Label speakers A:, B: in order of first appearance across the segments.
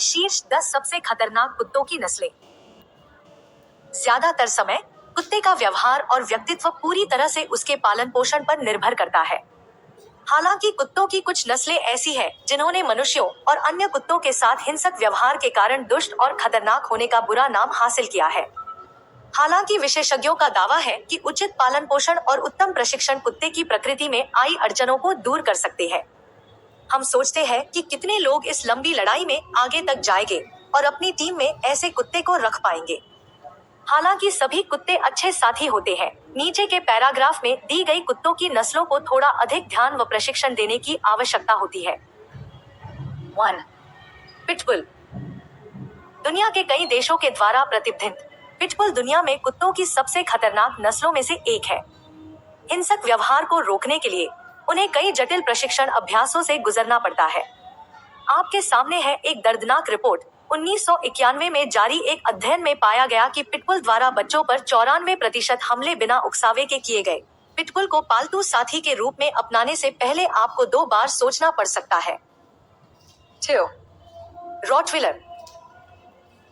A: शीर्ष 10 सबसे खतरनाक कुत्तों की नस्लें। ज्यादातर समय कुत्ते का व्यवहार और व्यक्तित्व पूरी तरह से उसके पालन पोषण पर निर्भर करता है। हालांकि कुत्तों की कुछ नस्लें ऐसी हैं जिन्होंने मनुष्यों और अन्य कुत्तों के साथ हिंसक व्यवहार के कारण दुष्ट और खतरनाक होने का बुरा नाम हासिल किया है। हालांकि विशेषज्ञों का दावा है कि उचित पालन पोषण और उत्तम प्रशिक्षण कुत्ते की प्रकृति में आई अड़चनों को दूर कर सकते हैं। हम सोचते हैं कि कितने लोग इस लंबी लड़ाई में आगे तक जाएंगे और अपनी टीम में ऐसे कुत्ते को रख पाएंगे। हालांकि सभी कुत्ते अच्छे साथी होते हैं। नीचे के पैराग्राफ में दी गई कुत्तों की नस्लों को थोड़ा अधिक ध्यान व प्रशिक्षण देने की आवश्यकता होती है। 1. पिटबुल। दुनिया के कई देशों के द्वारा प्रतिबंधित पिटबुल दुनिया में कुत्तों की सबसे खतरनाक नस्लों में से एक है। हिंसक व्यवहार को रोकने के लिए उन्हें कई जटिल प्रशिक्षण अभ्यासों से गुजरना पड़ता है। आपके सामने है एक दर्दनाक रिपोर्ट। 1991 में जारी एक अध्ययन में पाया गया कि पिटबुल द्वारा बच्चों पर 94% हमले बिना उकसावे के किए गए। पिटबुल को पालतू साथी के रूप में अपनाने से पहले आपको 2 बार सोचना पड़ सकता है। 2. Rottweiler.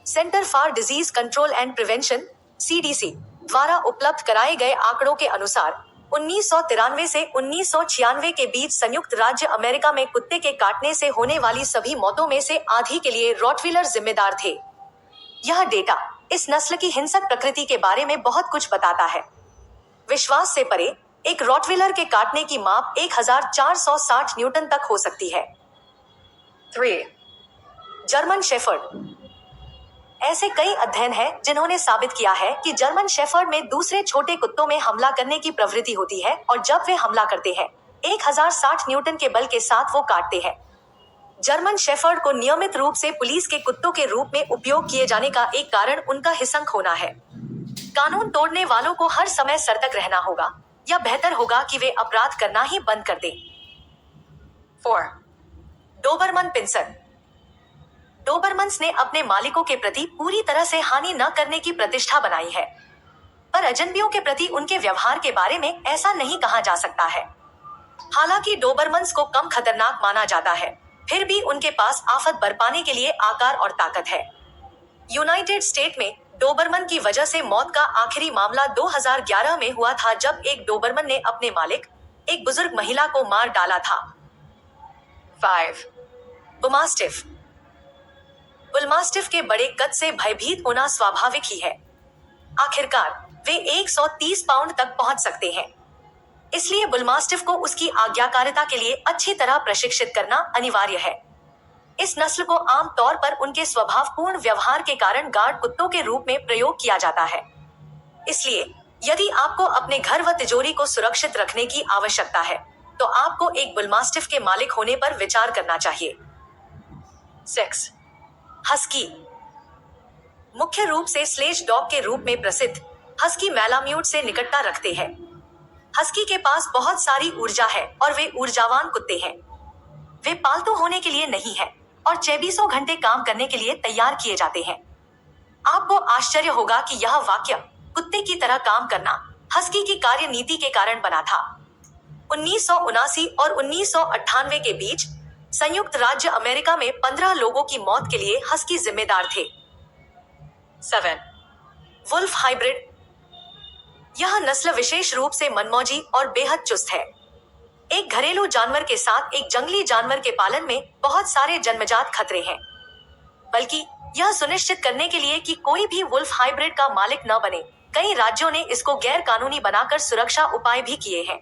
A: Centre for disease control and prevention (CDC) द्वारा उपलब्ध कराए गए आंकड़ों के अनुसार 1993 से 1996 के बीच संयुक्त राज्य अमेरिका में कुत्ते के काटने से होने वाली सभी मौतों में से आधी के लिए रॉटविलर जिम्मेदार थे। यह डेटा इस नस्ल की हिंसक प्रकृति के बारे में बहुत कुछ बताता है। विश्वास से परे, एक रॉटविलर के काटने की माप 1460 न्यूटन तक हो सकती है। 3. German shepherd. ऐसे कई अध्ययन हैं जिन्होंने साबित किया है कि जर्मन शेफर्ड में दूसरे छोटे कुत्तों में हमला करने की प्रवृत्ति होती है और जब वे हमला करते हैं 1060 न्यूटन के बल के साथ वो काटते हैं। जर्मन शेफर्ड को नियमित रूप से पुलिस के कुत्तों के रूप में उपयोग किए जाने का एक कारण उनका हिंसक होना है। कानून तोड़ने वालों को हर समय सतर्क रहना होगा या बेहतर होगा कि वे अपराध करना ही बंद कर दें। 4. डोबरमन पिंसर। डोबरमन्स ने अपने मालिकों के प्रति पूरी तरह से हानि न करने की प्रतिष्ठा बनाई है, पर अजनबियों के प्रति उनके व्यवहार के बारे में ऐसा नहीं कहा जा सकता है। हालांकि डोबरमन्स को कम खतरनाक माना जाता है, फिर भी उनके पास आफत बरपाने के लिए आकार और ताकत है। यूनाइटेड स्टेट में डोबरमन की वजह से मौत का आखिरी मामला 2011 में हुआ था, जब एक डोबरमन ने अपने मालिक, एक बुजुर्ग महिला को मार डाला था। 5. बुलमास्टिफ। बुलमास्टिफ के बड़े कद से भयभीत होना स्वाभाविक ही है। आखिरकार वे 130 पाउंड तक पहुंच सकते हैं। इसलिए बुलमास्टिफ को उसकी आज्ञाकारिता के लिए अच्छी तरह प्रशिक्षित करना अनिवार्य है। इस नस्ल को आमतौर पर उनके स्वभावपूर्ण व्यवहार के कारण गार्ड कुत्तों के रूप में प्रयोग किया जाता है। इसलिए यदि आपको अपने घर व तिजोरी को सुरक्षित रखने की आवश्यकता है, तो आपको एक बुलमास्टिफ के मालिक होने पर विचार करना चाहिए। 6. हस्की। मुख्य रूप से स्लेज डॉग के रूप में प्रसिद्ध हस्की मैलाम्यूट से निकटता रखते हैं। हस्की के पास बहुत सारी ऊर्जा है और वे ऊर्जावान कुत्ते हैं। वे पालतू होने के लिए नहीं हैं और 24 घंटे काम करने के लिए तैयार किए जाते हैं। आपको आश्चर्य होगा कि यह वाक्य कुत्ते की तरह काम करना हस्की की कार्यनीति के कारण बना था। 1979 और 1998 के बीच संयुक्त राज्य अमेरिका में 15 लोगों की मौत के लिए हस्की जिम्मेदार थे। 7. Wolf hybrid. यह नस्ल विशेष रूप से मनमौजी और बेहद चुस्त है। एक घरेलू जानवर के साथ एक जंगली जानवर के पालन में बहुत सारे जन्मजात खतरे हैं, बल्कि यह सुनिश्चित करने के लिए कि कोई भी वुल्फ हाइब्रिड का मालिक न बने, कई राज्यों ने इसको गैर कानूनी बनाकर सुरक्षा उपाय भी किए हैं।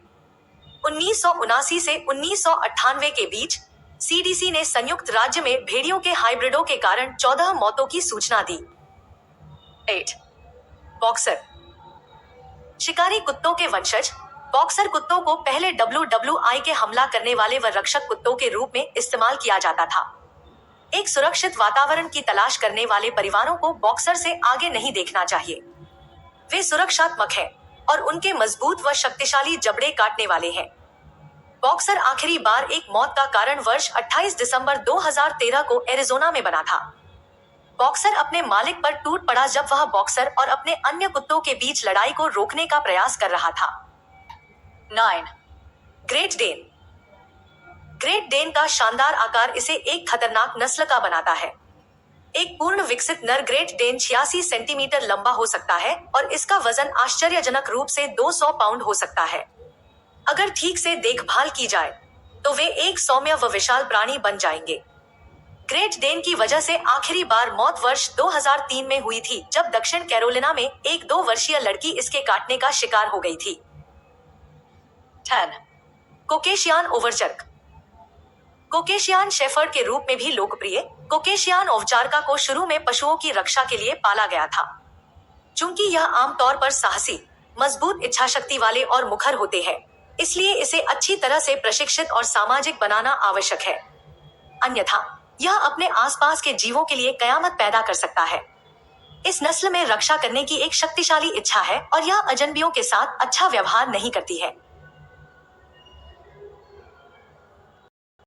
A: 1979 से 1998 के बीच CDC ने संयुक्त राज्य में भेड़ियों के हाइब्रिडों के कारण 14 मौतों की सूचना दी। 8. बॉक्सर। शिकारी कुत्तों के वंशज बॉक्सर कुत्तों को पहले WWI के हमला करने वाले व रक्षक कुत्तों के रूप में इस्तेमाल किया जाता था। एक सुरक्षित वातावरण की तलाश करने वाले परिवारों को बॉक्सर से आगे नहीं देखना चाहिए। वे सुरक्षात्मक हैं और उनके मजबूत व शक्तिशाली जबड़े काटने वाले हैं। बॉक्सर आखिरी बार एक मौत का कारण वर्ष 28 दिसंबर 2013 को एरिजोना में बना था। बॉक्सर अपने मालिक पर टूट पड़ा जब वह बॉक्सर और अपने अन्य कुत्तों के बीच लड़ाई को रोकने का प्रयास कर रहा था। 9. Great Dane. ग्रेट डेन का शानदार आकार इसे एक खतरनाक नस्ल का बनाता है। एक पूर्ण विकसित नर ग्रेट डेन 86 सेंटीमीटर लंबा हो सकता है और इसका वजन आश्चर्यजनक रूप से 200 पाउंड हो सकता है। अगर ठीक से देखभाल की जाए तो वे एक सौम्य व विशाल प्राणी बन जाएंगे। ग्रेट डेन की वजह से आखिरी बार मौत वर्ष 2003 में हुई थी, जब दक्षिण कैरोलिना में एक 2 वर्षीय लड़की इसके काटने का शिकार हो गई थी। 10. कोकेशियान ओवरचर्क। कोकेशियान शेफर्ड के रूप में भी लोकप्रिय कोकेशियान ओवचार्का को शुरू में पशुओं की रक्षा के लिए पाला गया था। चूंकि यह आमतौर पर साहसी, मजबूत इच्छाशक्ति वाले और मुखर होते हैं, इसलिए इसे अच्छी तरह से प्रशिक्षित और सामाजिक बनाना आवश्यक है। अन्यथा यह अपने आसपास के जीवों के लिए कयामत पैदा कर सकता है। इस नस्ल में रक्षा करने की एक शक्तिशाली इच्छा है और यह अजनबियों के साथ अच्छा व्यवहार नहीं करती है।